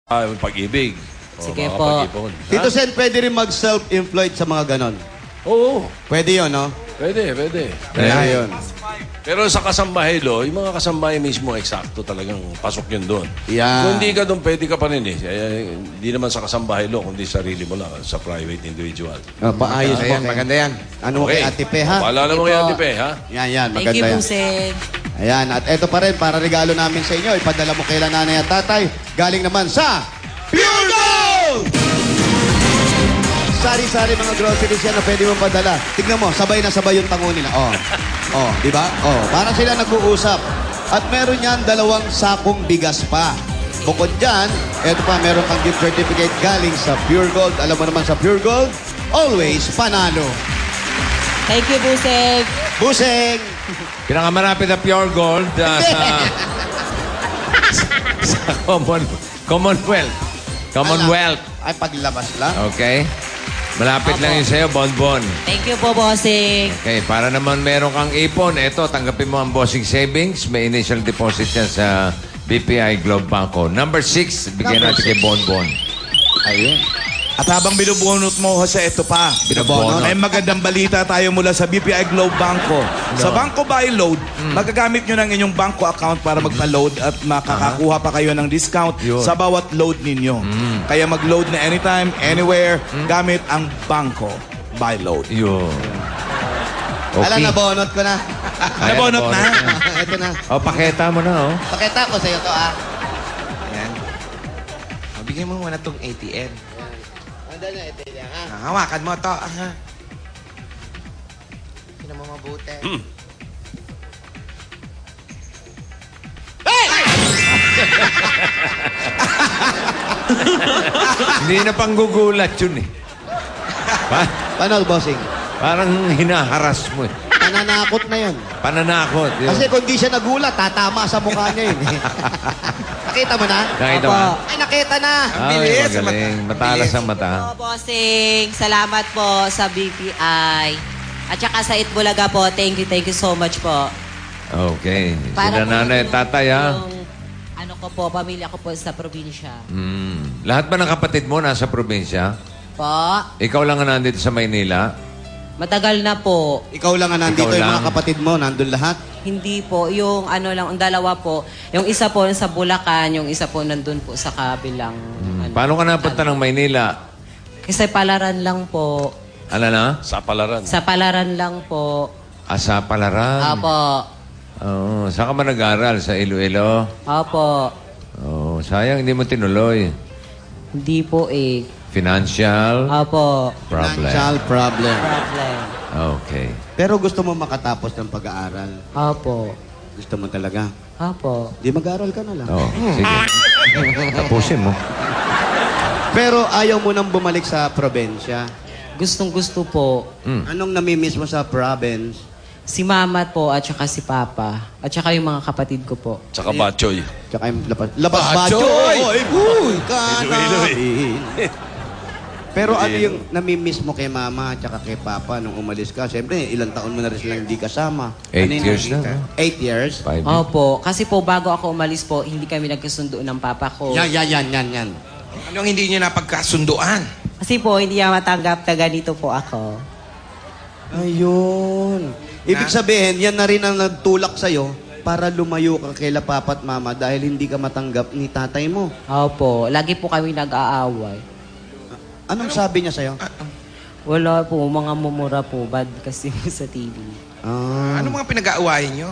Pag-ibig. Sige po. Tito Sen, pwede rin mag-self-employed sa mga ganon. Oo. Pwede yun, no? Pwede. Kaya yun. Pero sa kasambahay lo, yung mga kasambahay mismo, eksakto talagang pasok yun doon. Yeah. Kung hindi ka doon, pwede ka pa rin eh. Hindi naman sa kasambahay lo, kundi sarili mo lang, sa private individual. Paayos po. Maganda yan. Ano kay Ate Pe, ha? Paalala mo kay Ate Pe, ha? Yan. Thank you, Maganda yan. Buseng. Ayan. At eto pa rin, para regalo namin sa inyo. Ipadala mo kay nanay at tatay. Galing naman sa Pure Gold! Sari-sari mga groceries yan na pwede mong padala. Tignan mo, sabay na sabay yung tango nila. Di ba? Para sila nag-uusap. At meron yan 2 sakong bigas pa. Bukod dyan, eto pa, meron kang gift certificate galing sa Pure Gold. Alam mo naman sa Pure Gold, always panalo. Thank you, Buseng. Buseng! Pinakamalapit na Pure Gold sa Commonwealth. Ay, paglabas lang. Okay? Malapit lang yun sa'yo, Bonbon. Thank you po, Bossing. Okay, para naman meron kang ipon, eto, tanggapin mo ang Bossing Savings. May initial deposit yan sa BPI Globe Banco. Number 6, bigyan natin kay Bonbon. Ayun. At habang binubunot mo, Jose, ito pa. Binubunot. May magandang balita tayo mula sa BPI Globe Banco. Sa Banco Buy Load, magagamit nyo ng inyong banko account para magpa-load at makakakuha pa kayo ng discount sa bawat load ninyo. Kaya mag-load na anytime, anywhere, gamit ang Banco Buy Load. Yun. Alam, nabonot ko na. Nabonot na? Ito na. Paketa mo na, Pakita ko sa'yo to, Ayan. Bigyan mo muna itong ATM. Ando na, ito yan, ha? Hawakan mo ito. Sino mo mabuti? Hindi na panggugulat yun eh. Paano, bossing? Parang hinaharas mo eh. Pananakot na yun. Pananakot. Yun. Kasi kung di siya nagulat, tatama sa mukha niya yun. Nakita mo na? Nakita mo? Ay, nakita na. Bilis. Magaling. Matalas ang mata. Po, Bossing. Salamat po sa BPI. At saka sa Itbulaga po. Thank you so much po. Okay. Para Sila nanay, tatay, ha? yung, ano ko po, pamilya ko po sa probinsya. Lahat ba ng kapatid mo nasa probinsya? Po, Ikaw lang ang nandito sa Maynila? matagal na po. Ikaw lang ang nandito, Ikaw yung lang. mga kapatid mo, nandun lahat. Hindi po. Yung ano lang, ang dalawa po. Yung isa po sa Bulacan, yung isa po nandun po sa kabilang... ano, Paano ka napunta ng Maynila? Kasi Palaran lang po. Ano na? Sa palaran. Sa Palaran lang po. Asa Palaran. Apo. Oo. Saan ka ba nag-aral? Sa Iloilo? Opo. Oo. Sayang, hindi mo tinuloy. Hindi po eh. Financial Opo. problem. Financial problem. Problem. Okay. Pero gusto mo makatapos ng pag-aaral. Opo. Gusto mo talaga. Opo. Di mag-aaral ka na lang. Oo. Sige. Tapusin mo. Pero ayaw mo nang bumalik sa probensya. Gustong-gusto po. Anong namimiss mo sa province? Si Mama po at saka si Papa. At saka yung mga kapatid ko po. Tsaka Batchoy. Tsaka yung labas Bacho! Oy! Uy! Iloilo, Pero ano yung namimiss mo kay Mama at saka kay Papa nung umalis ka? Siyempre, ilang taon mo na rin silang hindi kasama. 8 Ano yung years nakikita? na, 8 years? 5 Opo. Kasi po bago ako umalis po, hindi kami nagkasundo ng Papa ko. Yan. Anong hindi nyo napagkasunduan? Kasi po, hindi niya matanggap na ganito po ako. Ayun. Ibig sabihin, yan na rin ang nagtulak sa'yo para lumayo ka kay Papa at Mama dahil hindi ka matanggap ni tatay mo. Opo. Lagi po kami nag-aaway. Anong sabi niya sa'yo? Wala po. Mga mumura po. Bad kasi sa TV. Ano mga pinag-aawayan nyo?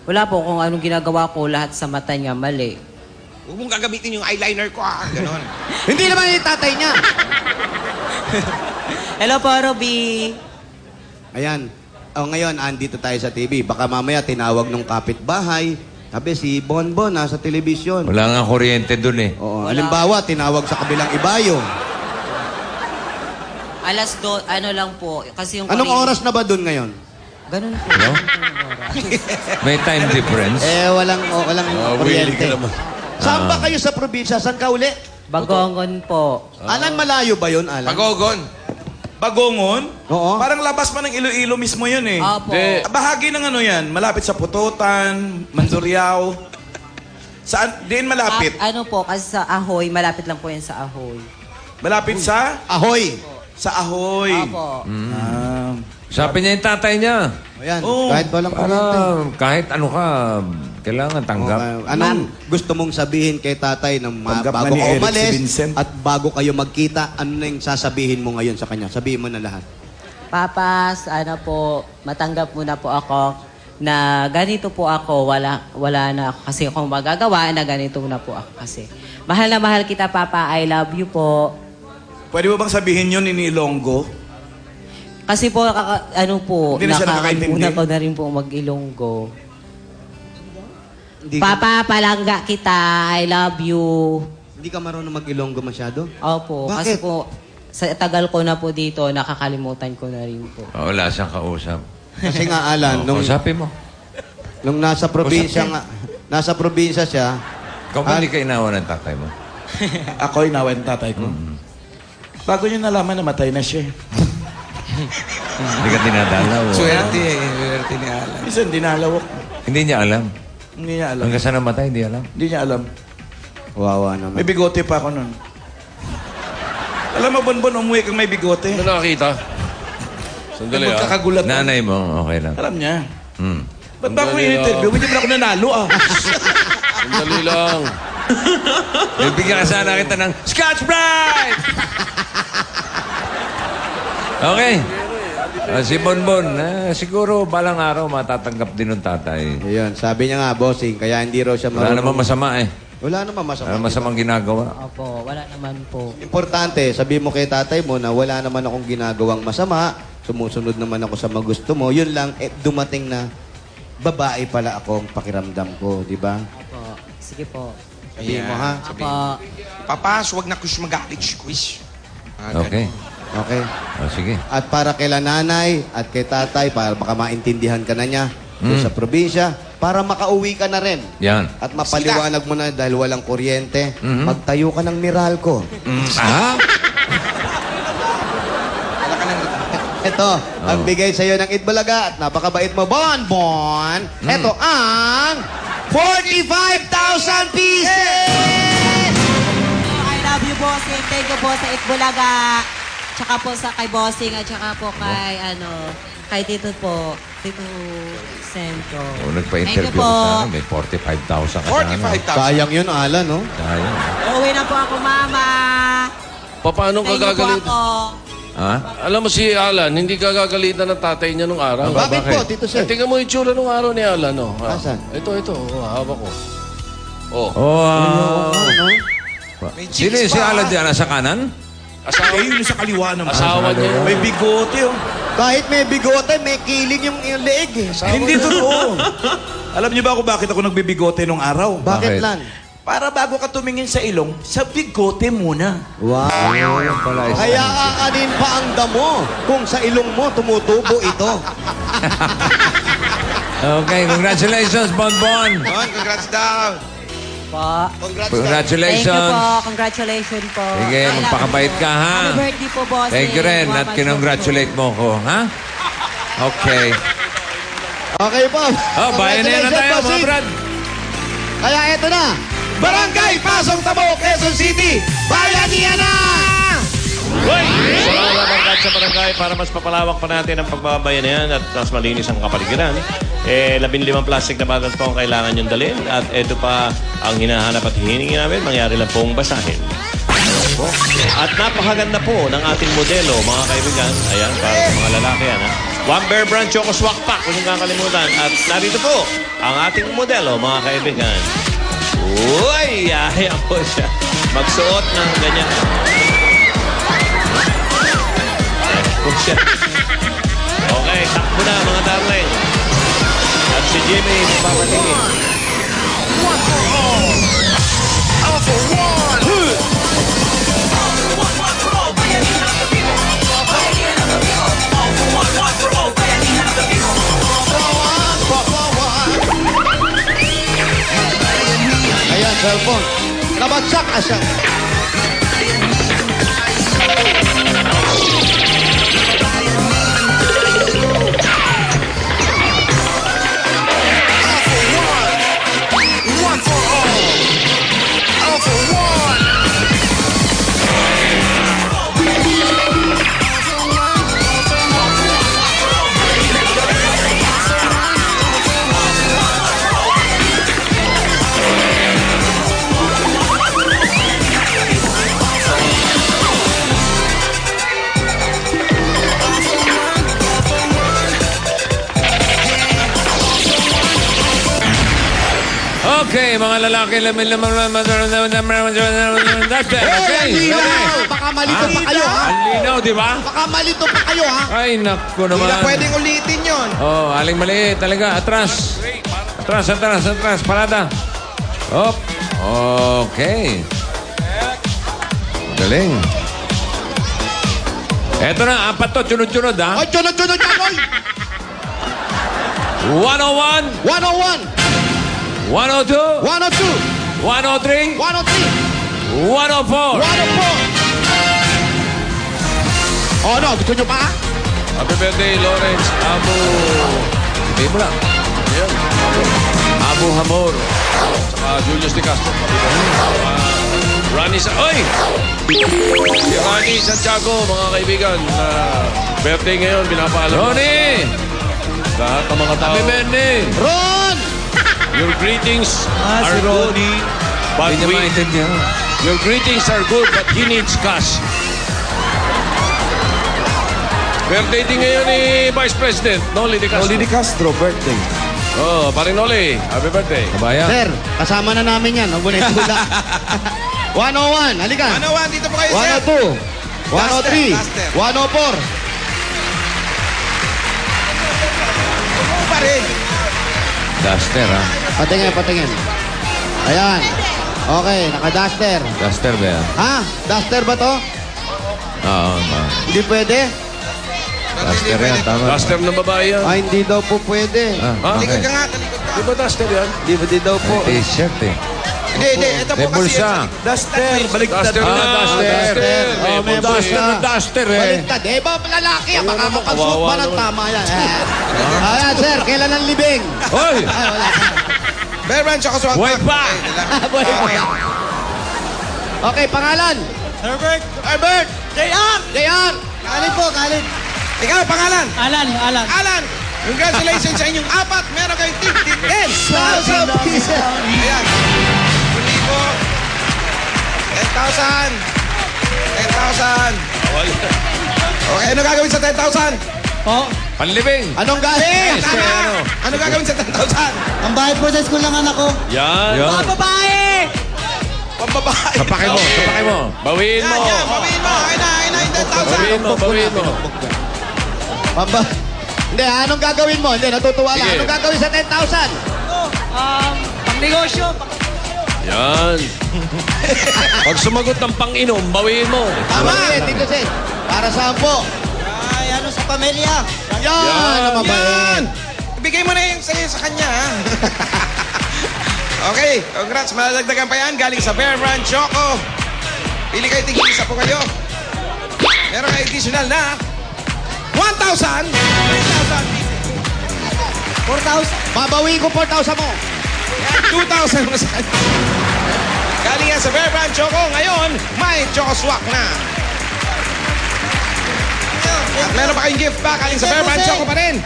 Wala po kung anong ginagawa ko. Lahat sa mata niya mali. Huwag mong gagamitin yung eyeliner ko, Ganon. Hindi naman yung tatay niya. Hello po, Ruby. Ayan. Ngayon, andito tayo sa TV. Baka mamaya tinawag nung kapitbahay. Sabi, si Bonbon nasa telebisyon. Wala nga kuryente dun eh. Oo. Halimbawa, tinawag sa kabilang ibayo. Ano lang po. Kasi yung Anong kuryente- oras na ba doon ngayon? Ganun po. No? May time difference. Walang willing ka kuryente. naman. Saan ba kayo sa probinsya? Saan ka uli? Bagongon po. Alan, malayo ba yun, Alan? Pagogon. Bagongon? Oo. Parang labas pa ng Iloilo mismo yun eh. Opo. Hindi. Bahagi ng ano yan, malapit sa Pututan, Mandurriao. Saan? Diin malapit? Ano po, kasi sa Ahoy, malapit lang po yan sa Ahoy. Malapit sa? Ahoy! Sa Ahoy. Opo. Ah. Sabi niya yung tatay niya. Ayan, Oo. kahit walang Para kuryente. kahit ano ka, kailangan tanggap. Okay. Anong gusto mong sabihin kay tatay nang Tanggap na bago ni ka Eric si umalis Vincent. at bago kayo magkita, ano na yung sasabihin mo ngayon sa kanya? Sabihin mo na lahat. Papas, ano po, matanggap mo na po ako na ganito po ako, wala na kasi akong magagawa na ganito na po ako kasi. Mahal na mahal kita, Papa. I love you po. Pwede mo bang sabihin yun ni Ilonggo? Kasi po, ano po, Hindi na siya nakakaintindi? nakakauna ko na rin po mag-Ilonggo. Hindi ka, Papa, palangga kita. I love you. hindi ka marunong mag-Ilonggo masyado? Opo, Bakit? kasi po, sa tagal ko na po dito, nakakalimutan ko na rin po. Wala siyang kausap. Kasi nga, Alan, Kausapin mo. nung nasa probinsya nga, nasa probinsya siya, Ikaw ba hindi ka inawa ng tatay mo? Ako inawan tatay ko. Bago niyo nalaman, namatay na siya. Hindi ka dinadalaw. Swerte ni Alan. Minsan dinalawak. Hindi niya alam. Hindi niya alam. Hanggang sa namatay, hindi alam. Hindi niya alam. wawa naman. May bigote pa ako nun. Alam mo, Bonbon, umuwi kang may bigote. Ano nakakita? Sandali ah. Magkakagulat. Nanay mo, okay lang. Alam niya. Hmm. Ba't ba ako Sandali in-interview? Hindi mo na ako nanalo ah. Sandali lang. Bibigyan ka sana kita ng Scotch Brite! Okay. Si Bonbon, siguro balang araw matatanggap din ng tatay. Ayun, sabi niya nga, bossing, kaya hindi raw siya Wala namang masama eh. Wala naman masama. Wala masamang ginagawa. Opo, wala naman po. Importante, sabi mo kay tatay mo na wala naman akong ginagawang masama, sumusunod naman ako sa magusto mo, yun lang, dumating na babae pala akong pakiramdam ko, di ba? Opo, sige po. Sabihin mo ha? Opo. Papas, wag na kus magalit, quiz. Okay. Okay. Sige. At para kay nanay at kay tatay, para baka maintindihan ka na niya doon sa probinsya, para makauwi ka na rin. Yan. At mapaliwanag mo na dahil walang kuryente, magtayo ka ng Meralco. Ah? Ito, ang bigay sa'yo ng Itbulaga at napakabait mo, Bonbon. Ito ang 45,000 pieces! I love you, Bossing. Thank you po sa Itbulaga. Tsaka po sa kay Bossing at tsaka po kay, kay Tito po. Tito Sento. O, nagpa-interview Thank you ko po. sana. May 45,000 ka sana. 45,000. Sayang yun, Alan, no? Sayang. Uuwi na po ako, Mama. Paano ka Thank you po gagalit? ako. Ha? Alam mo si Alan, hindi ka gagalitan ng tatay niya nung araw. Bakit po, Tito Eh, Sen? tingnan mo yung itsura nung araw ni Alan, no? Asan? Ito. Oh, hawak ko. Oh. Oh, Ano? May Sino chicks si pa. Alan dyan? Nasa kanan? Asawa, Yun sa kaliwa naman. asawa niya yun. May bigote oh. Kahit may bigote, may kiling yung leeg eh. Hindi totoo. Alam niyo ba ako bakit ako nagbibigote nung araw? Bakit Bakit? lan? Para bago ka tumingin sa ilong, sa bigote muna. Wow. Pala, Kaya aanin pa ang damo kung sa ilong mo tumutubo ito. Okay, congratulations, Bonbon. Bon, congrats daw. Po. Congrats. Thank you Congratulations. po. Congratulations po. Sige, I love magpakabait you. ka, ha? Happy birthday po, Bossing. Thank you rin at kinongratulate mo ko, ha? Okay. Okay po. Oh, bayan na tayo, mga Bossing. brad. Kaya eto na. Barangay Pasong Tabo, Quezon City. Bayanihan na! Salamat ang sa barangay para mas papalawak pa natin ang pagbabayanihan at mas malinis ang kapaligiran. 15 plastic na bottles po ang kailangan niyong dalhin at ito pa ang hinahanap at hihingi namin. Mangyari lang pong basahin. At napakaganda po ng ating modelo, mga kaibigan. Ayan, para sa mga lalaki yan. Ha? One Bear Brand Choco Swak Pack, kung hindi kakalimutan. At narito po ang ating modelo, mga kaibigan. Uy! Ayan po siya. Magsuot ng ganyan. Po siya. Okay, takbo na mga darling. At si Jimmy, mapapatingin. Ayan, cellphone. Nabagsak asya. Okay, mga lalaki. Ang linaw! Baka malito pa kayo, ha? Ang linaw, di ba? Baka malito pa kayo, ha? Ay, naku Hindi naman. na pwedeng ulitin yon. Oh, aling maliit talaga. Atras. Atras. Parada. Hop. Okay. Galing. Eto na, apat to. Sunod-sunod, ha? Ay, sunod-sunod yan, oy! 101, 101, 102, 102, 103, 103, 104. 104. Oh, no, gusto nyo pa? Happy birthday, Lawrence Abu. Sabihin mo lang. Yan. Abu Hamor. Saka Julius de Castro. Ronnie Oy! Si Ronnie Santiago, mga kaibigan. Birthday ngayon, pinapaalam. Ronnie! Lahat ng mga tao. Happy birthday! Ron! Your greetings are si good. Ronnie. But Hindi niya maintindihan. your greetings are good, but he needs cash. Birthday din ngayon ni Vice President Noli de Castro. Noli de Castro, birthday. Oh, parin Noli. Happy birthday. Kabayan. Sir, kasama na namin yan. Huwag mo na itula. 101, halika. 101, dito po kayo, sir. 102, 103, Duster. 104. Oo pa rin. Duster, ha? Patingin. Ayan. Okay, naka-duster. Duster ba yan? Ha? Duster ba to? Oo, Hindi pwede? Duster yan, tama. Duster ng babae yan. Ay, hindi daw po pwede. Ah, Talikod okay. ka nga, talikod ka. Di ba duster yan? Di daw po. T-shirt, eh. Hindi, ito po May kasi. bulsa. Duster, baliktad. Duster na. Duster. Oh, may Duster bulsa. na duster, eh. Baliktad. Eh, ba lalaki? Baka naman, makapasuot kawawa ba ng naman. tama yan? Ayan, sir. Kailan ang libing? Hoy! Ay, wala. Bear Brand, tsaka swag Buhay pack. pa! Buhay pa. Okay, pangalan? Herbert. Herbert. JR. Kalin po, kalin. Ikaw, pangalan? Alan. Alan. Congratulations sa inyong apat. Meron kayong tig 10,000 pieces. Ayan. 10,000. 10,000. Okay, ano gagawin sa 10,000? Po, Panlibing! Anong galing? Tama. Ano gagawin sa 10,000? ang bayad po sa school ng anak ko. Yan. Yan. Babae! Pambabae. Sapakay mo, sapakay mo. Bawiin mo. Yan, bawiin mo. Ayun na, yung 10,000. Bawiin mo. Pamba. Hindi, anong gagawin mo? Hindi, natutuwa lang. Sige. Anong gagawin sa 10,000? Pang negosyo. Yan. Pag sumagot ng pang-inom, bawiin mo. Tama. Dito si. Para saan po? Ay, ano sa pamilya? Yan. Ang mabait. Yan. Ibigay mo na yung sa'yo sa kanya, ha? Okay, congrats. Malalagdagan pa yan. Galing sa Bear Brand Choco. Pili kayo, tig-isa po kayo. Meron kayo additional na 1,000. 4,000. Babawiin ko 4,000 mo. 2,000 mo sa kanya. Galing yan sa Bear Brand Choco. Ngayon, may Choco Swak na. At meron pa kayong gift back galing sa Bear Brand Choco pa rin.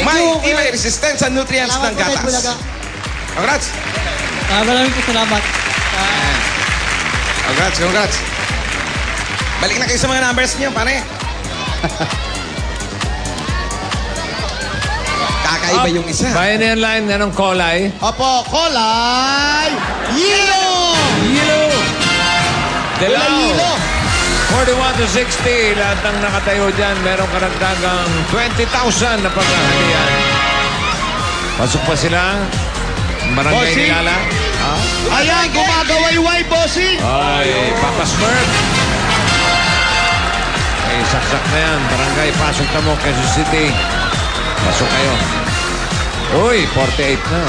May tibay resistance sa nutrients ng gatas. Congrats. Maraming po salamat. Congrats. Balik na kayo sa mga numbers niyo, pare. Kakaiba yung isa. Bayan line, anong kolay? Opo, kolay. Yelo. Yellow! Kulay yelo. 41 to 60. Lahat ng nakatayo dyan, merong karagdagang 20,000 na paghahalian. Pasok pa sila. Barangay Bossing. Nilala. Ayan, gumagawayway, bossing. Ay, Papa Smurf. Ay, saksak na yan. Barangay, pasok na mo, Quezon City. Pasok kayo. Uy, 48 na.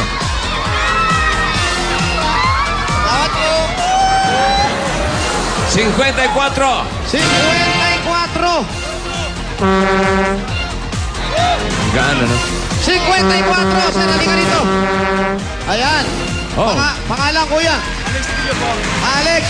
Lahat po. 54. 54. Gaan, ano? 54. Sir, halika dito. Ayan. Oh. Pangalan, kuya. Alex.